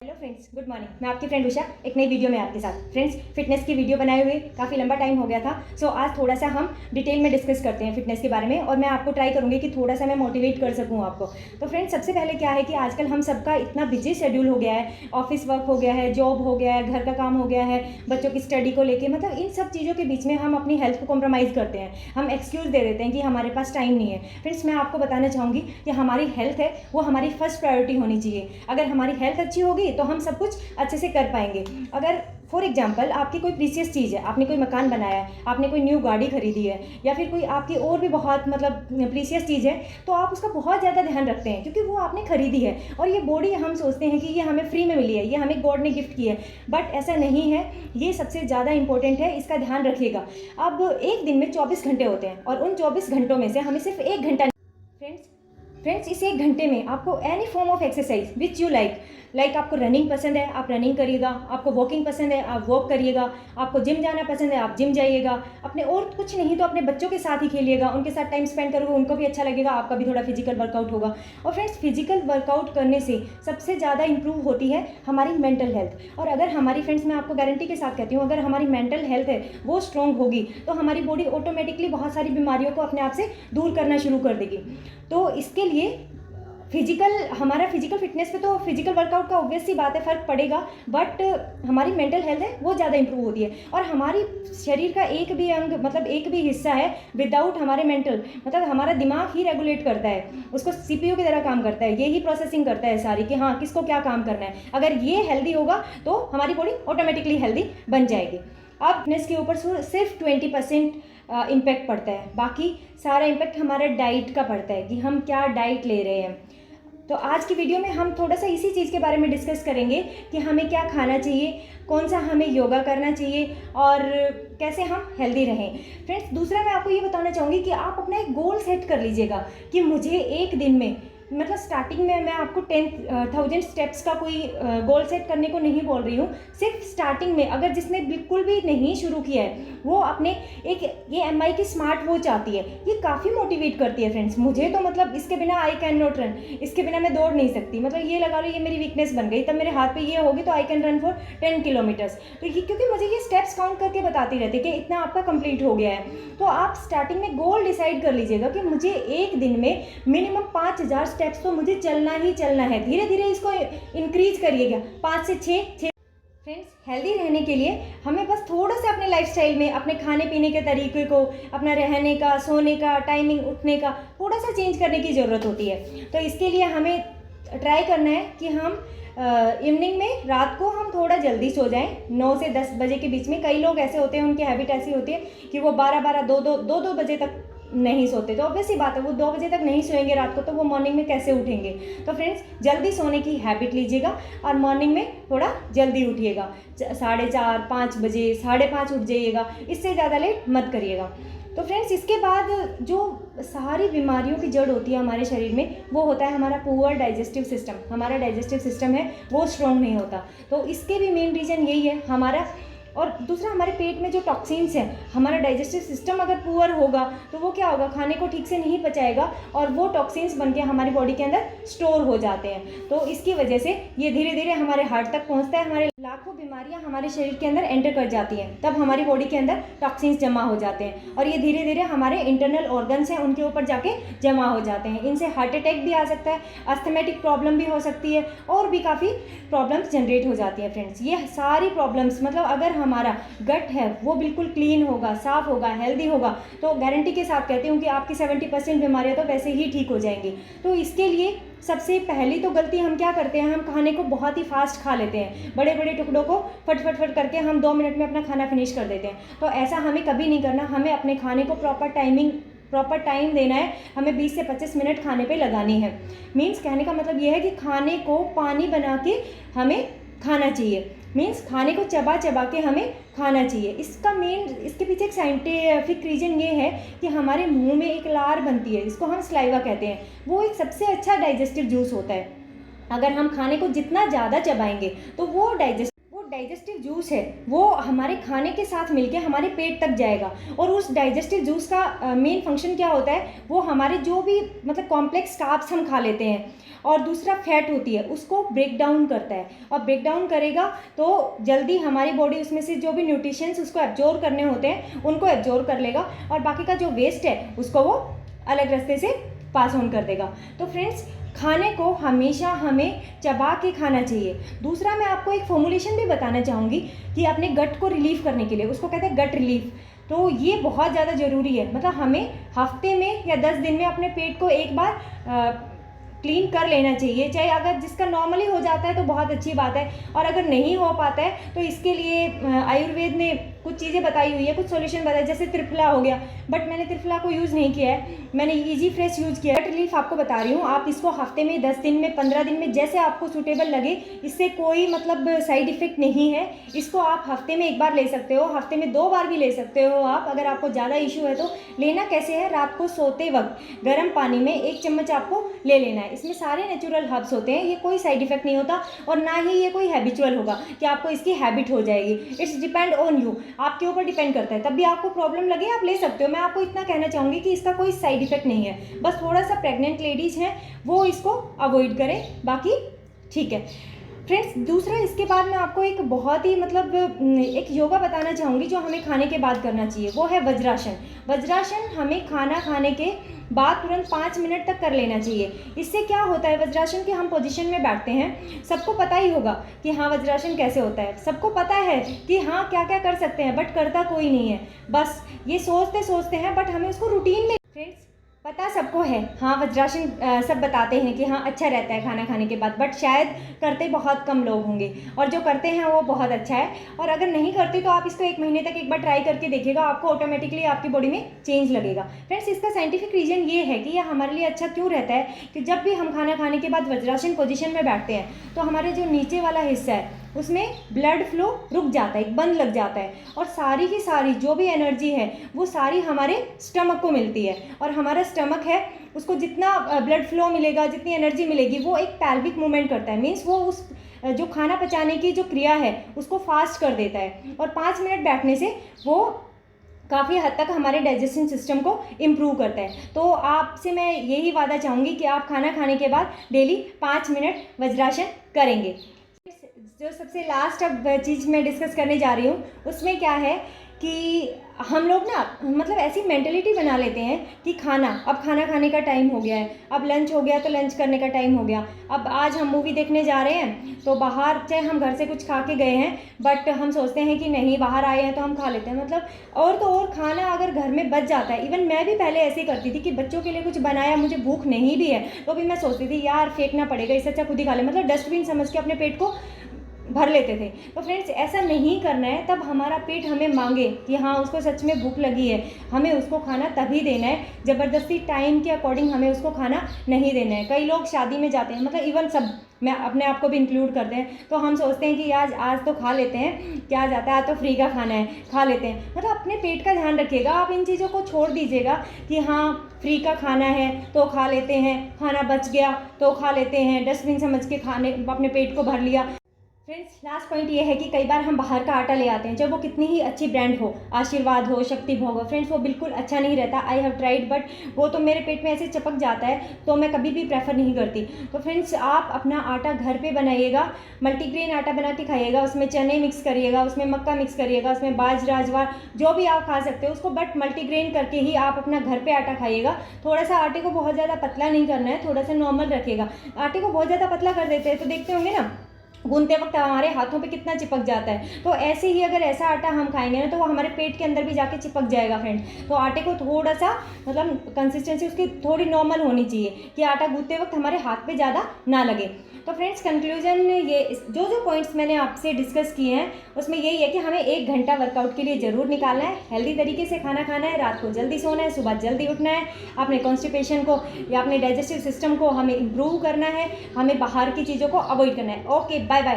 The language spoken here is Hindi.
Hello friends, good morning. मैं आपकी फ्रेंड उषा एक नई वीडियो में आपके साथ। फ्रेंड्स, फिटनेस की वीडियो बनाए हुए काफ़ी लंबा टाइम हो गया था। सो आज थोड़ा सा हम डिटेल में डिस्कस करते हैं फिटनेस के बारे में, और मैं आपको ट्राई करूँगी कि थोड़ा सा मैं मोटिवेट कर सकूँ आपको। तो फ्रेंड्स, सबसे पहले क्या है कि आजकल हम सबका इतना बिजी शेड्यूल हो गया है, ऑफिस वर्क हो गया है, जॉब हो गया है, घर का काम हो गया है, बच्चों की स्टडी को लेकर, मतलब इन सब चीज़ों के बीच में हम अपनी हेल्थ को कॉम्प्रोमाइज़ करते हैं। हम एक्सक्यूज़ दे देते हैं कि हमारे पास टाइम नहीं है। फ्रेंड्स, मैं आपको बताना चाहूँगी कि हमारी हेल्थ है वो हमारी फर्स्ट प्रायोरिटी होनी चाहिए। अगर हमारी हेल्थ अच्छी होगी तो हम सब कुछ अच्छे से कर पाएंगे। अगर फॉर एग्जाम्पल आपकी कोई प्रीसियस चीज़ है, आपने कोई मकान बनाया है, आपने कोई न्यू गाड़ी खरीदी है, या फिर कोई आपकी और भी बहुत मतलब प्रीसियस चीज़ है, तो आप उसका बहुत ज़्यादा ध्यान रखते हैं क्योंकि वो आपने खरीदी है। और ये बॉडी हम सोचते हैं कि ये हमें फ्री में मिली है, ये हमें गॉड ने गिफ्ट की है, बट ऐसा नहीं है। ये सबसे ज़्यादा इंपॉर्टेंट है, इसका ध्यान रखिएगा। अब एक दिन में 24 घंटे होते हैं और उन 24 घंटों में से हमें सिर्फ 1 घंटा फ्रेंड्स इस 1 घंटे में आपको any form of exercise which you like आपको रनिंग पसंद है, आप रनिंग करिएगा। आपको वॉकिंग पसंद है, आप वॉक करिएगा। आपको जिम जाना पसंद है, आप जिम जाइएगा। अपने और कुछ नहीं तो अपने बच्चों के साथ ही खेलिएगा, उनके साथ टाइम स्पेंड करोगे, उनको भी अच्छा लगेगा, आपका भी थोड़ा फिजिकल वर्कआउट होगा। और फ्रेंड्स, फिजिकल वर्कआउट करने से सबसे ज़्यादा इंप्रूव होती है हमारी मेंटल हेल्थ। और अगर हमारी फ्रेंड्स, मैं आपको गारंटी के साथ कहती हूँ, अगर हमारी मेंटल हेल्थ है वो स्ट्रॉन्ग होगी तो हमारी बॉडी ऑटोमेटिकली बहुत सारी बीमारियों को अपने आप से दूर करना शुरू कर देगी। तो इसके लिए हमारा फिजिकल फिटनेस पे तो फिजिकल वर्कआउट का ऑब्वियस सी बात है फ़र्क पड़ेगा, बट हमारी मेंटल हेल्थ है वो ज़्यादा इंप्रूव होती है। और हमारी शरीर का एक भी अंग, मतलब एक भी हिस्सा है विदाउट हमारे मेंटल, मतलब हमारा दिमाग ही रेगुलेट करता है, उसको सीपीयू की तरह काम करता है, ये ही प्रोसेसिंग करता है सारी कि हाँ किसको क्या काम करना है। अगर ये हेल्दी होगा तो हमारी बॉडी ऑटोमेटिकली हेल्दी बन जाएगी। अब फिटनेस के ऊपर सिर्फ 20% इम्पैक्ट पड़ता है, बाकी सारा इम्पैक्ट हमारा डाइट का पड़ता है कि हम क्या डाइट ले रहे हैं। तो आज की वीडियो में हम थोड़ा सा इसी चीज़ के बारे में डिस्कस करेंगे कि हमें क्या खाना चाहिए, कौन सा हमें योगा करना चाहिए और कैसे हम हेल्दी रहें। फ्रेंड्स, दूसरा मैं आपको ये बताना चाहूँगी कि आप अपना एक गोल सेट कर लीजिएगा कि मुझे एक दिन में, मतलब स्टार्टिंग में मैं आपको 10,000 स्टेप्स का कोई गोल सेट करने को नहीं बोल रही हूँ। सिर्फ स्टार्टिंग में अगर जिसने बिल्कुल भी नहीं शुरू किया है वो अपने ये एमआई की स्मार्ट वॉच आती है, ये काफ़ी मोटिवेट करती है फ्रेंड्स। मुझे तो मतलब इसके बिना आई कैन नॉट रन, इसके बिना मैं दौड़ नहीं सकती। मतलब ये लगा लो ये मेरी वीकनेस बन गई, तब मेरे हाथ पे ये होगी तो I can run for 10 kilometres. तो ये क्योंकि मुझे ये स्टेप्स काउंट करके बताती रहती है कि इतना आपका कंप्लीट हो गया है। तो आप स्टार्टिंग में गोल डिसाइड कर लीजिएगा कि मुझे एक दिन में मिनिमम 5,000 स्टेप्स तो मुझे चलना ही चलना है। धीरे धीरे इसको इंक्रीज करिएगा 5 से 6। फ्रेंड्स, हेल्दी रहने के लिए हमें बस थोड़ा सा अपने लाइफस्टाइल में, अपने खाने पीने के तरीके को, अपना रहने का, सोने का, टाइमिंग उठने का थोड़ा सा चेंज करने की ज़रूरत होती है। तो इसके लिए हमें ट्राई करना है कि हम इवनिंग में, रात को हम थोड़ा जल्दी सो जाएं, 9 से 10 बजे के बीच में। कई लोग ऐसे होते हैं, उनकी हैबिट ऐसी होती है कि वो 12-12, 2-2 बजे तक नहीं सोते। तो ऑब्वियस सी बात है, वो 2 बजे तक नहीं सोएंगे रात को तो वो मॉर्निंग में कैसे उठेंगे। तो फ्रेंड्स, जल्दी सोने की हैबिट लीजिएगा और मॉर्निंग में थोड़ा जल्दी उठिएगा। 4:30, 5 बजे, 5:30 उठ जाइएगा, इससे ज़्यादा लेट मत करिएगा। तो फ्रेंड्स, इसके बाद जो सारी बीमारियों की जड़ होती है हमारे शरीर में, वो होता है हमारा पुअर डाइजेस्टिव सिस्टम। हमारा डाइजेस्टिव सिस्टम है वो स्ट्रॉन्ग नहीं होता। तो इसके भी मेन रीज़न यही है हमारा। और दूसरा, हमारे पेट में जो टॉक्सिन्स हैं, हमारा डाइजेस्टिव सिस्टम अगर पुअर होगा तो वो क्या होगा, खाने को ठीक से नहीं पचाएगा और वो टॉक्सिन्स बन के हमारी बॉडी के अंदर स्टोर हो जाते हैं। तो इसकी वजह से ये धीरे धीरे हमारे हार्ट तक पहुंचता है, हमारे लाखों बीमारियां हमारे शरीर के अंदर एंटर कर जाती हैं। तब हमारी बॉडी के अंदर टॉक्सिन्स जमा हो जाते हैं और ये धीरे धीरे हमारे इंटरनल ऑर्गन्स हैं उनके ऊपर जाके जमा हो जाते हैं। इनसे हार्ट अटैक भी आ सकता है, अस्थमेटिक प्रॉब्लम भी हो सकती है और भी काफ़ी प्रॉब्लम्स जनरेट हो जाती हैं। फ्रेंड्स, ये सारी प्रॉब्लम्स, मतलब अगर हमारा गट है वो बिल्कुल क्लीन होगा, साफ होगा, हेल्दी होगा, तो गारंटी के साथ कहती हूँ कि आपकी 70% बीमारियाँ तो वैसे ही ठीक हो जाएंगी। तो इसके लिए सबसे पहली तो गलती हम क्या करते हैं, हम खाने को बहुत ही फास्ट खा लेते हैं। बड़े बड़े टुकड़ों को फट फट फट करके हम 2 मिनट में अपना खाना फिनिश कर देते हैं। तो ऐसा हमें कभी नहीं करना। हमें अपने खाने को प्रॉपर टाइम देना है। हमें 20 से 25 मिनट खाने पे लगानी है। मीन्स कहने का मतलब ये है कि खाने को पानी बना के हमें खाना चाहिए। मीन्स खाने को चबा चबा के हमें खाना चाहिए। इसके पीछे एक साइंटिफिक रीज़न ये है कि हमारे मुंह में एक लार बनती है, इसको हम स्लाइवा कहते हैं। वो एक सबसे अच्छा डाइजेस्टिव जूस होता है। अगर हम खाने को जितना ज़्यादा चबाएंगे तो वो डाइजेस्टिव जूस है वो हमारे खाने के साथ मिलके हमारे पेट तक जाएगा, और उस डाइजेस्टिव जूस का मेन फंक्शन क्या होता है, वो हमारे जो भी मतलब कॉम्प्लेक्स कार्ब्स हम खा लेते हैं और दूसरा फैट होती है उसको ब्रेक डाउन करता है, और ब्रेक डाउन करेगा तो जल्दी हमारी बॉडी उसमें से जो भी न्यूट्रिशंस उसको एब्जॉर्ब करने होते हैं उनको एब्जॉर्ब कर लेगा, और बाकी का जो वेस्ट है उसको वो अलग रास्ते से पास ऑन कर देगा। तो फ्रेंड्स, खाने को हमेशा हमें चबा के खाना चाहिए। दूसरा, मैं आपको एक फॉर्मुलेशन भी बताना चाहूँगी कि अपने गट को रिलीव करने के लिए, उसको कहते हैं गट रिलीफ। तो ये बहुत ज़्यादा ज़रूरी है, मतलब हमें हफ्ते में या 10 दिन में अपने पेट को एक बार क्लीन कर लेना चाहिए। चाहे अगर जिसका नॉर्मली हो जाता है तो बहुत अच्छी बात है, और अगर नहीं हो पाता है तो इसके लिए आयुर्वेद ने कुछ चीज़ें बताई हुई है, कुछ सॉल्यूशन बताए, जैसे त्रिफला हो गया, बट मैंने त्रिफला को यूज़ नहीं किया है, मैंने इजी फ्रेश यूज़ किया है। गट रिलीफ आपको बता रही हूँ, आप इसको हफ्ते में 10 दिन में 15 दिन में जैसे आपको सूटेबल लगे, इससे कोई मतलब साइड इफेक्ट नहीं है। इसको आप हफ्ते में एक बार ले सकते हो, हफ्ते में 2 बार भी ले सकते हो आप, अगर आपको ज़्यादा इशू है तो। लेना कैसे है, रात को सोते वक्त गर्म पानी में 1 चम्मच आपको ले लेना है। इसमें सारे नेचुरल हर्ब्स होते हैं, ये कोई साइड इफेक्ट नहीं होता, और ना ही ये कोई हैबिचुअल होगा कि आपको इसकी हैबिट हो जाएगी। इट्स डिपेंड ऑन यू, आपके ऊपर डिपेंड करता है। तब भी आपको प्रॉब्लम लगे आप ले सकते हो। मैं आपको इतना कहना चाहूँगी कि इसका कोई साइड इफेक्ट नहीं है, बस थोड़ा सा प्रेग्नेंट लेडीज़ हैं वो इसको अवॉइड करें, बाकी ठीक है। फ्रेंड्स, दूसरा इसके बाद मैं आपको एक बहुत ही मतलब एक योगा बताना चाहूँगी जो हमें खाने के बाद करना चाहिए, वो है वज्रासन। वज्रासन हमें खाना खाने के बाद तुरंत 5 मिनट तक कर लेना चाहिए। इससे क्या होता है, वज्रासन के हम पोजीशन में बैठते हैं, सबको पता ही होगा कि हाँ वज्रासन कैसे होता है, सबको पता है कि हाँ क्या क्या कर सकते हैं, बट करता कोई नहीं है। बस ये सोचते सोचते हैं, बट हमें उसको रूटीन में फ्रेंड्स पता सबको है। हाँ वज्रासन सब बताते हैं कि हाँ अच्छा रहता है खाना खाने के बाद, बट शायद करते बहुत कम लोग होंगे, और जो करते हैं वो बहुत अच्छा है। और अगर नहीं करते तो आप इसको 1 महीने तक एक बार ट्राई करके देखिएगा, आपको ऑटोमेटिकली आपकी बॉडी में चेंज लगेगा। फ्रेंड्स, इसका साइंटिफिक रीज़न ये है कि यह हमारे लिए अच्छा क्यों रहता है कि जब भी हम खाना खाने के बाद वज्रासन पोजिशन में बैठते हैं तो हमारे जो नीचे वाला हिस्सा है उसमें ब्लड फ्लो रुक जाता है, एक बंद लग जाता है, और सारी की सारी जो भी एनर्जी है वो सारी हमारे स्टमक को मिलती है, और हमारा स्टमक है उसको जितना ब्लड फ्लो मिलेगा, जितनी एनर्जी मिलेगी, वो एक पैल्विक मूवमेंट करता है। मीन्स वो उस जो खाना पचाने की जो क्रिया है उसको फास्ट कर देता है, और 5 मिनट बैठने से वो काफ़ी हद तक हमारे डाइजेशन सिस्टम को इम्प्रूव करता है। तो आपसे मैं यही वादा चाहूँगी कि आप खाना खाने के बाद डेली 5 मिनट वज्रासन करेंगे। जो सबसे लास्ट अब चीज़ मैं डिस्कस करने जा रही हूँ उसमें क्या है कि हम लोग ना मतलब ऐसी मेंटलिटी बना लेते हैं कि अब खाना खाने का टाइम हो गया है, अब लंच हो गया तो लंच करने का टाइम हो गया, अब आज हम मूवी देखने जा रहे हैं तो बाहर, चाहे हम घर से कुछ खा के गए हैं बट हम सोचते हैं कि नहीं बाहर आए हैं तो हम खा लेते हैं। मतलब और तो और खाना अगर घर में बच जाता है, इवन मैं भी पहले ऐसे ही करती थी कि बच्चों के लिए कुछ बनाया, मुझे भूख नहीं भी है तो भी मैं सोचती थी यार फेंकना पड़ेगा, इससे अच्छा खुद ही खा ले, मतलब डस्टबिन समझ के अपने पेट को भर लेते थे। तो फ्रेंड्स, ऐसा नहीं करना है। तब हमारा पेट हमें मांगे कि हाँ उसको सच में भूख लगी है, हमें उसको खाना तभी देना है, ज़बरदस्ती टाइम के अकॉर्डिंग हमें उसको खाना नहीं देना है। कई लोग शादी में जाते हैं, मतलब इवन सब, मैं अपने आप को भी इंक्लूड करते हैं, तो हम सोचते हैं कि आज तो खा लेते हैं, क्या जाता है आज तो फ्री का खाना है, खा लेते हैं। मतलब अपने पेट का ध्यान रखिएगा, आप इन चीज़ों को छोड़ दीजिएगा कि हाँ फ्री का खाना है तो खा लेते हैं, खाना बच गया तो खा लेते हैं, डस्टबिन समझ के खाने अपने पेट को भर लिया। फ्रेंड्स, लास्ट पॉइंट ये है कि कई बार हम बाहर का आटा ले आते हैं, जब वो कितनी ही अच्छी ब्रांड हो, आशीर्वाद हो, शक्ति भोग हो, फ्रेंड्स वो बिल्कुल अच्छा नहीं रहता। आई हैव ट्राइड, बट वो तो मेरे पेट में ऐसे चिपक जाता है, तो मैं कभी भी प्रेफर नहीं करती। तो फ्रेंड्स, आप अपना आटा घर पे बनाइएगा, मल्टीग्रेन आटा बना के खाइएगा, उसमें चने मिक्स करिएगा, उसमें मक्का मिक्स करिएगा, उसमें बाजरा ज्वार जो भी आप खा सकते हो उसको, बट मल्टीग्रेन करके ही आप अपना घर पे आटा खाइएगा। थोड़ा सा आटे को बहुत ज़्यादा पतला नहीं करना है, थोड़ा सा नॉर्मल रखिएगा। आटे को बहुत ज़्यादा पतला कर देते हैं तो देखते होंगे ना गूंथते वक्त हमारे हाथों पे कितना चिपक जाता है। तो ऐसे ही अगर ऐसा आटा हम खाएंगे ना तो वो हमारे पेट के अंदर भी जाके चिपक जाएगा फ्रेंड। तो आटे को थोड़ा सा मतलब कंसिस्टेंसी उसकी थोड़ी नॉर्मल होनी चाहिए कि आटा गूंथते वक्त हमारे हाथ पे ज़्यादा ना लगे। तो फ्रेंड्स, कंक्लूजन ये जो पॉइंट्स मैंने आपसे डिस्कस किए हैं उसमें यही है कि हमें 1 घंटा वर्कआउट के लिए ज़रूर निकालना है, हेल्दी तरीके से खाना खाना है, रात को जल्दी सोना है, सुबह जल्दी उठना है, अपने कॉन्स्टिपेशन को या अपने डाइजेस्टिव सिस्टम को हमें इम्प्रूव करना है, हमें बाहर की चीज़ों को अवॉइड करना है। Okay, bye bye.